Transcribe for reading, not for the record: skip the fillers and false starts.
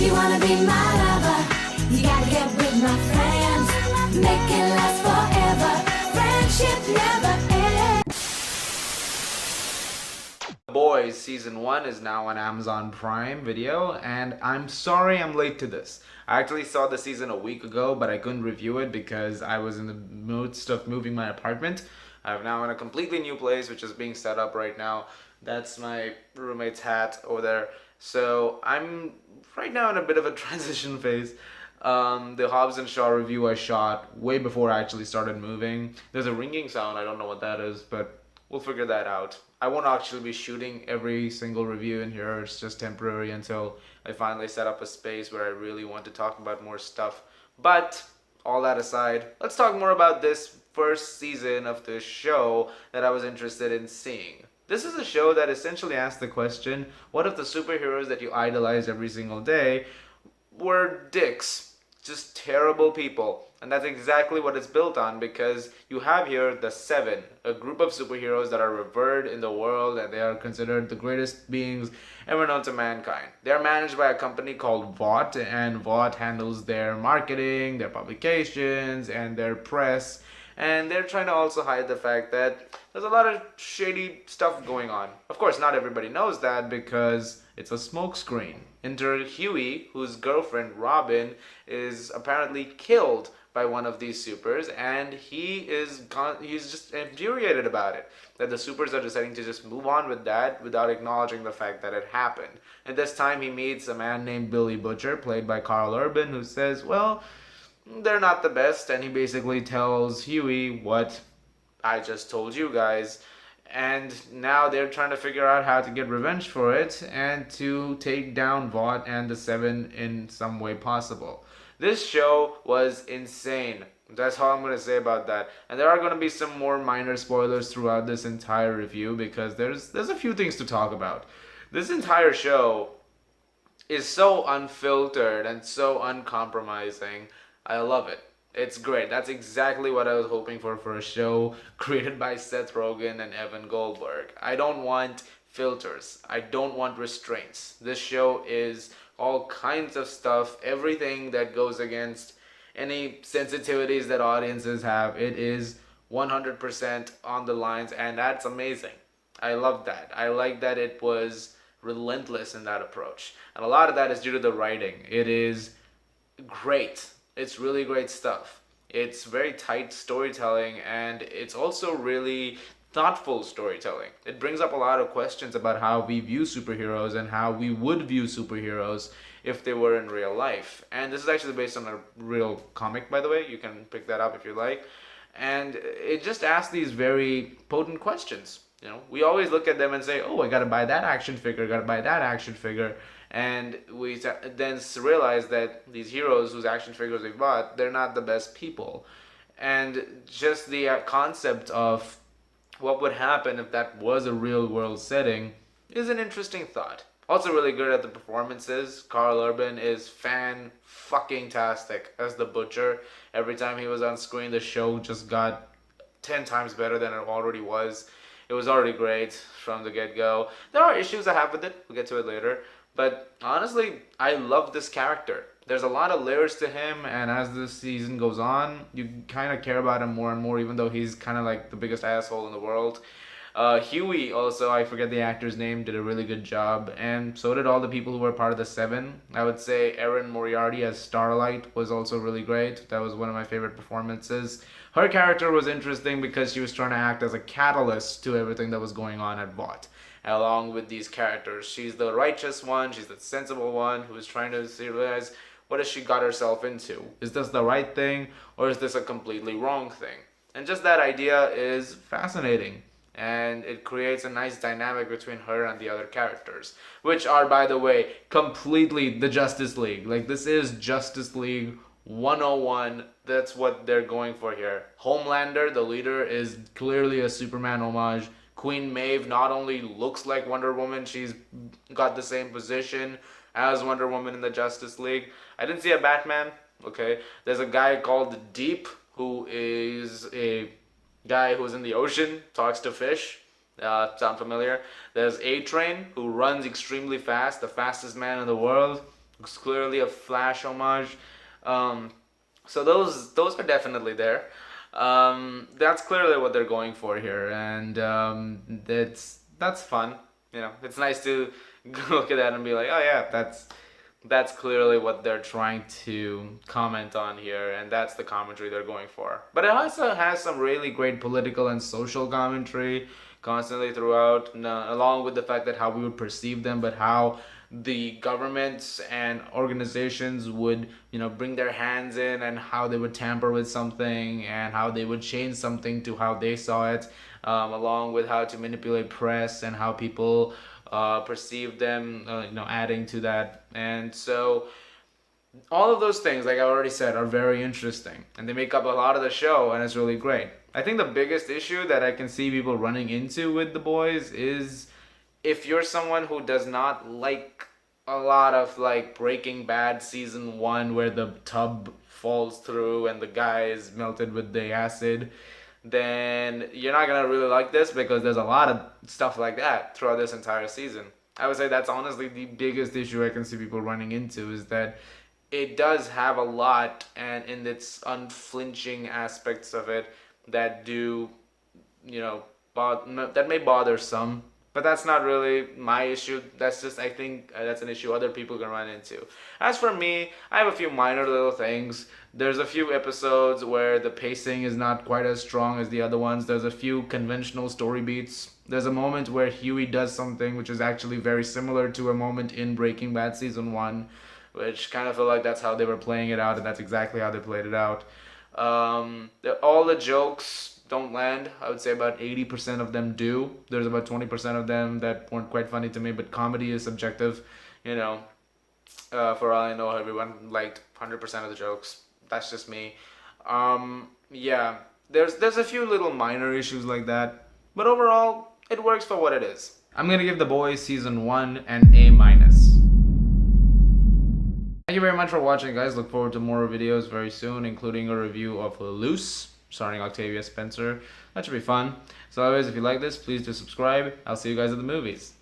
you wanna be my lover, you gotta get with my friends. Make it last forever. Friendship never ends. Boys season 1 is now on Amazon Prime Video, and I'm sorry I'm late to this. I actually saw the season a week ago, but I couldn't review it because I was in the midst of moving my apartment. I'm now in a completely new place, which is being set up right now. That's my roommate's hat over there. So I'm right now in a bit of a transition phase. The Hobbs and Shaw review I shot way before I actually started moving. There's a ringing sound, I don't know what that is, but we'll figure that out. I won't actually be shooting every single review in here. It's just temporary until I finally set up a space where I really want to talk about more stuff. But all that aside, let's talk more about this first season of the show that I was interested in seeing. This is a show that essentially asks the question, what if the superheroes that you idolize every single day were dicks? Just terrible people. And that's exactly what it's built on, because you have here the Seven, a group of superheroes that are revered in the world, and they are considered the greatest beings ever known to mankind. They are managed by a company called Vought, and Vought handles their marketing, their publications, and their press. And they're trying to also hide the fact that there's a lot of shady stuff going on. Of course, not everybody knows that because it's a smokescreen. Enter Huey, whose girlfriend Robin is apparently killed by one of these supers, and he's just infuriated about it. That the supers are deciding to just move on with that without acknowledging the fact that it happened. And this time he meets a man named Billy Butcher, played by Karl Urban, who says, well, they're not the best, and he basically tells Huey what I just told you guys. And now they're trying to figure out how to get revenge for it and to take down Vought and the Seven in some way possible. This show was insane. That's all I'm going to say about that. And there are going to be some more minor spoilers throughout this entire review because there's a few things to talk about. This entire show is so unfiltered and so uncompromising. I love it. It's great. That's exactly what I was hoping for a show created by Seth Rogen and Evan Goldberg. I don't want filters. I don't want restraints. This show is all kinds of stuff, everything that goes against any sensitivities that audiences have. It is 100% on the lines, and that's amazing. I love that. I like that it was relentless in that approach. And a lot of that is due to the writing. It is great. It's really great stuff. It's very tight storytelling, and it's also really thoughtful storytelling. It brings up a lot of questions about how we view superheroes and how we would view superheroes if they were in real life. And this is actually based on a real comic, by the way. You can pick that up if you like. And it just asks these very potent questions. You know, we always look at them and say, oh, I gotta buy that action figure, gotta buy that action figure. And we then realize that these heroes whose action figures we bought, they're not the best people. And just the concept of what would happen if that was a real world setting is an interesting thought. Also really good at the performances. Karl Urban is fan-fucking-tastic as the Butcher. Every time he was on screen, the show just got 10 times better than it already was. It was already great from the get-go. There are issues I have with it. We'll get to it later. But honestly, I love this character. There's a lot of layers to him, and as this season goes on, you kind of care about him more and more, even though he's kind of like the biggest asshole in the world. Huey, also, I forget the actor's name, did a really good job, and so did all the people who were part of the Seven. I would say Erin Moriarty as Starlight was also really great. That was one of my favorite performances. Her character was interesting because she was trying to act as a catalyst to everything that was going on at Vought. Along with these characters, she's the righteous one, she's the sensible one who is trying to realize what has she got herself into. Is this the right thing, or is this a completely wrong thing? And just that idea is fascinating, and it creates a nice dynamic between her and the other characters, which are, by the way, completely the Justice League. Like, this is Justice League 101. That's what they're going for here. Homelander, the leader, is clearly a Superman homage. Queen Maeve not only looks like Wonder Woman, she's got the same position as Wonder Woman in the Justice League. I didn't see a Batman, okay? There's a guy called Deep, who is a guy who's in the ocean, talks to fish. Sound familiar? There's A-Train, who runs extremely fast, the fastest man in the world. It's clearly a Flash homage. So those are definitely there. That's clearly what they're going for here, and that's fun. You know, it's nice to look at that and be like, oh yeah, that's clearly what they're trying to comment on here, and that's the commentary they're going for. But it also has some really great political and social commentary constantly throughout, along with the fact that how we would perceive them, but how the governments and organizations would, bring their hands in, and how they would tamper with something, and how they would change something to how they saw it, along with how to manipulate press and how people perceive them, adding to that. And so all of those things, like I already said, are very interesting, and they make up a lot of the show, and it's really great. I think the biggest issue that I can see people running into with The Boys is if you're someone who does not like a lot of like Breaking Bad season 1 where the tub falls through and the guy is melted with the acid, then you're not gonna really like this, because there's a lot of stuff like that throughout this entire season. I would say that's honestly the biggest issue I can see people running into, is that it does have a lot, and in its unflinching aspects of it that do, that may bother some, but that's not really my issue. That's just, I think that's an issue other people can run into. As for me, I have a few minor little things. There's a few episodes where the pacing is not quite as strong as the other ones. There's a few conventional story beats. There's a moment where Huey does something which is actually very similar to a moment in Breaking Bad season 1, which kind of feel like that's how they were playing it out, and that's exactly how they played it out. All the jokes don't land. I would say about 80% of them do. There's about 20% of them that weren't quite funny to me, but comedy is subjective. For all I know, everyone liked 100% of the jokes. That's just me. Yeah, there's a few little minor issues like that, but overall, it works for what it is. I'm gonna give The Boys season 1 an A-. Thank you very much for watching, guys. Look forward to more videos very soon, including a review of Loose, starring Octavia Spencer. That should be fun. So anyways, if you like this, please do subscribe. I'll see you guys at the movies.